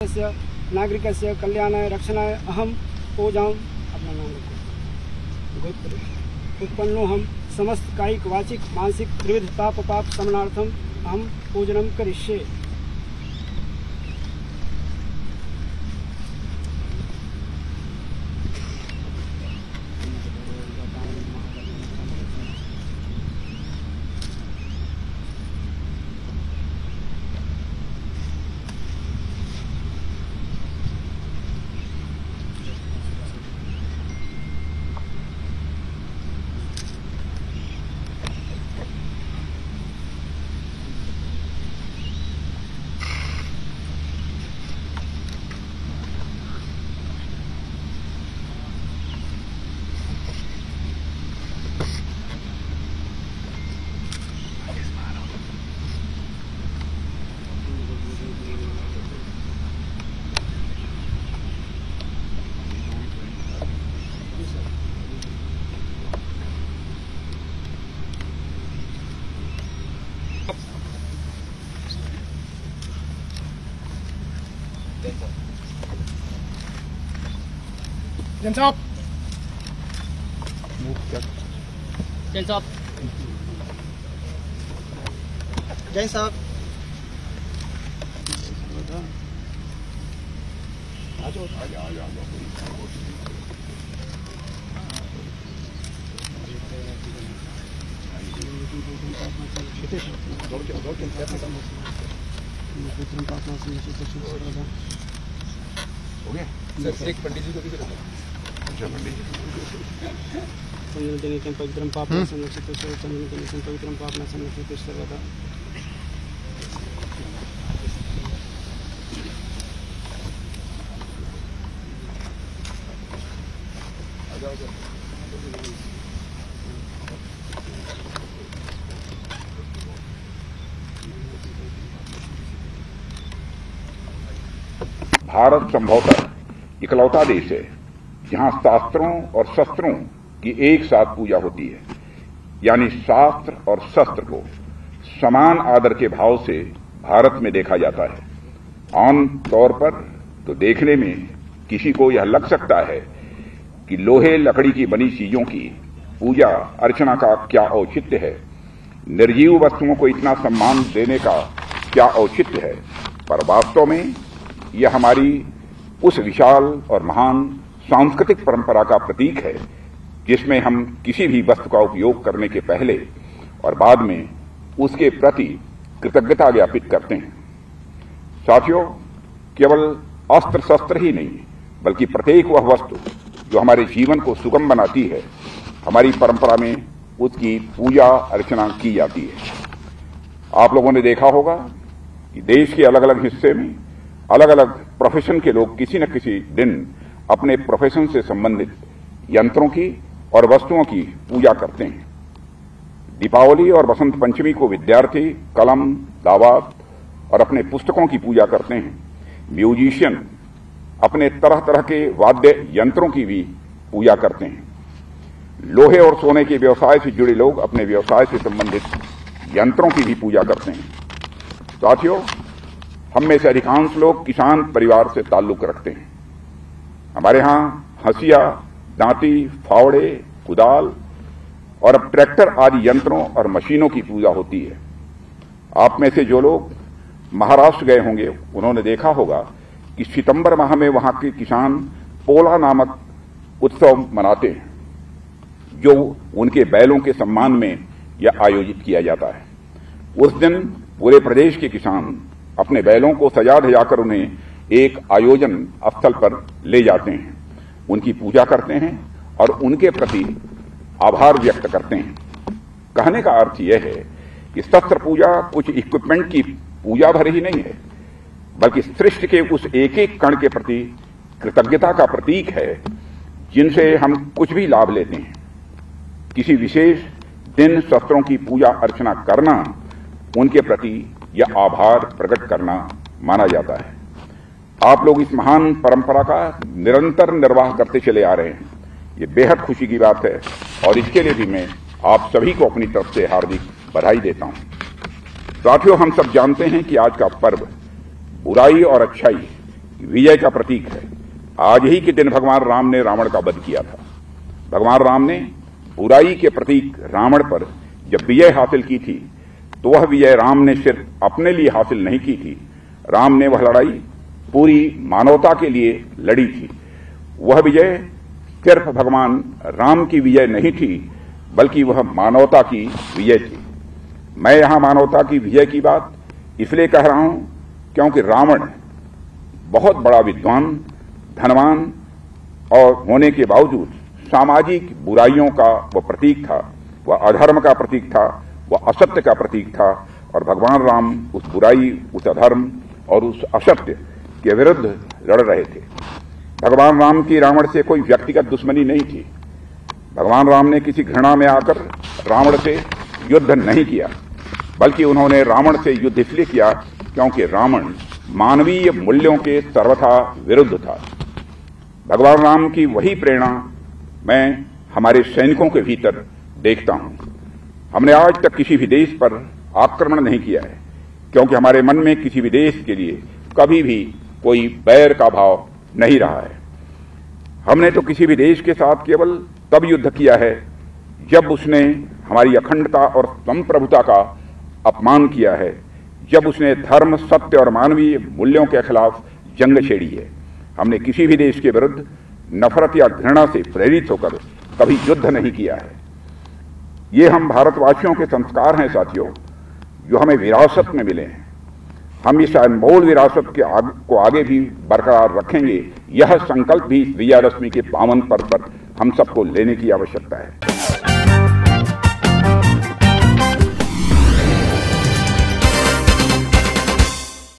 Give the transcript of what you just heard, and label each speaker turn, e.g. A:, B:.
A: देशस्य नागरिकस्य कल्याणाय रक्षणाय अहम पूजां अपना नाम गोत्र उत्पन्नोऽहं समस्त कायिक वाचिक मानसिक त्रिविध ताप पाप शमनार्थम अहम पूजनम करिष्ये।
B: Hands up.
A: Hands up.
B: Hands up.
C: हो गया सर, एक पंडित जी को भी करो। अच्छा पंडित जी
A: संयुक्तनिकं पवित्रं पापनाशं संरक्षित संयुक्तनिकं पवित्रं पापनाशं संरक्षित सर्वदा।
D: भारत संभवतः इकलौता देश है जहां शास्त्रों और शस्त्रों की एक साथ पूजा होती है, यानी शास्त्र और शस्त्र को समान आदर के भाव से भारत में देखा जाता है। आम तौर पर तो देखने में किसी को यह लग सकता है कि लोहे लकड़ी की बनी चीजों की पूजा अर्चना का क्या औचित्य है, निर्जीव वस्तुओं को इतना सम्मान देने का क्या औचित्य है, पर वास्तव में यह हमारी उस विशाल और महान सांस्कृतिक परंपरा का प्रतीक है जिसमें हम किसी भी वस्तु का उपयोग करने के पहले और बाद में उसके प्रति कृतज्ञता ज्ञापित करते हैं। साथियों, केवल अस्त्र शस्त्र ही नहीं बल्कि प्रत्येक वह वस्तु जो हमारे जीवन को सुगम बनाती है, हमारी परंपरा में उसकी पूजा अर्चना की जाती है। आप लोगों ने देखा होगा कि देश के अलग अलग हिस्से में अलग अलग प्रोफेशन के लोग किसी न किसी दिन अपने प्रोफेशन से संबंधित यंत्रों की और वस्तुओं की पूजा करते हैं। दीपावली और बसंत पंचमी को विद्यार्थी कलम, दावात और अपने पुस्तकों की पूजा करते हैं। म्यूजिशियन अपने तरह तरह के वाद्य यंत्रों की भी पूजा करते हैं। लोहे और सोने के व्यवसाय से जुड़े लोग अपने व्यवसाय से संबंधित यंत्रों की भी पूजा करते हैं। साथियों, हम में से अधिकांश लोग किसान परिवार से ताल्लुक रखते हैं। हमारे यहां हंसिया, दांती, फावड़े, कुदाल और अब ट्रैक्टर आदि यंत्रों और मशीनों की पूजा होती है। आप में से जो लोग महाराष्ट्र गए होंगे उन्होंने देखा होगा कि सितंबर माह में वहां के किसान पोला नामक उत्सव मनाते हैं, जो उनके बैलों के सम्मान में यह आयोजित किया जाता है। उस दिन पूरे प्रदेश के किसान अपने बैलों को सजा धजाकर उन्हें एक आयोजन स्थल पर ले जाते हैं, उनकी पूजा करते हैं और उनके प्रति आभार व्यक्त करते हैं। कहने का अर्थ यह है कि शस्त्र पूजा कुछ इक्विपमेंट की पूजा भर ही नहीं है, बल्कि सृष्टि के उस एक एक कण के प्रति कृतज्ञता का प्रतीक है जिनसे हम कुछ भी लाभ लेते हैं। किसी विशेष दिन शस्त्रों की पूजा अर्चना करना उनके प्रति यह आभार प्रकट करना माना जाता है। आप लोग इस महान परंपरा का निरंतर निर्वाह करते चले आ रहे हैं, ये बेहद खुशी की बात है और इसके लिए भी मैं आप सभी को अपनी तरफ से हार्दिक बधाई देता हूं। साथियों, हम सब जानते हैं कि आज का पर्व बुराई और अच्छाई, विजय का प्रतीक है। आज ही के दिन भगवान राम ने रावण का वध किया था। भगवान राम ने बुराई के प्रतीक रावण पर जब विजय हासिल की थी तो वह विजय राम ने सिर्फ अपने लिए हासिल नहीं की थी। राम ने वह लड़ाई पूरी मानवता के लिए लड़ी थी। वह विजय सिर्फ भगवान राम की विजय नहीं थी, बल्कि वह मानवता की विजय थी। मैं यहां मानवता की विजय की बात इसलिए कह रहा हूं क्योंकि रावण बहुत बड़ा विद्वान, धनवान और होने के बावजूद सामाजिक बुराइयों का वह प्रतीक था, वह अधर्म का प्रतीक था, वह असत्य का प्रतीक था। और भगवान राम उस बुराई, उस अधर्म और उस असत्य के विरुद्ध लड़ रहे थे। भगवान राम की रावण से कोई व्यक्तिगत दुश्मनी नहीं थी। भगवान राम ने किसी घृणा में आकर रावण से युद्ध नहीं किया, बल्कि उन्होंने रावण से युद्ध इसलिए किया क्योंकि रावण मानवीय मूल्यों के सर्वथा विरुद्ध था। भगवान राम की वही प्रेरणा मैं हमारे सैनिकों के भीतर देखता हूं। हमने आज तक किसी भी देश पर आक्रमण नहीं किया है, क्योंकि हमारे मन में किसी भी देश के लिए कभी भी कोई बैर का भाव नहीं रहा है। हमने तो किसी भी देश के साथ केवल तब युद्ध किया है जब उसने हमारी अखंडता और संप्रभुता का अपमान किया है, जब उसने धर्म, सत्य और मानवीय मूल्यों के खिलाफ जंग छेड़ी है। हमने किसी भी देश के विरुद्ध नफरत या घृणा से प्रेरित होकर कभी युद्ध नहीं किया है। ये हम भारतवासियों के संस्कार हैं साथियों, जो हमें विरासत में मिले हैं। हम इस अनमोल विरासत को आगे भी बरकरार रखेंगे। यह संकल्प भी विजयादशमी के पावन पर्व पर हम सबको लेने की आवश्यकता है।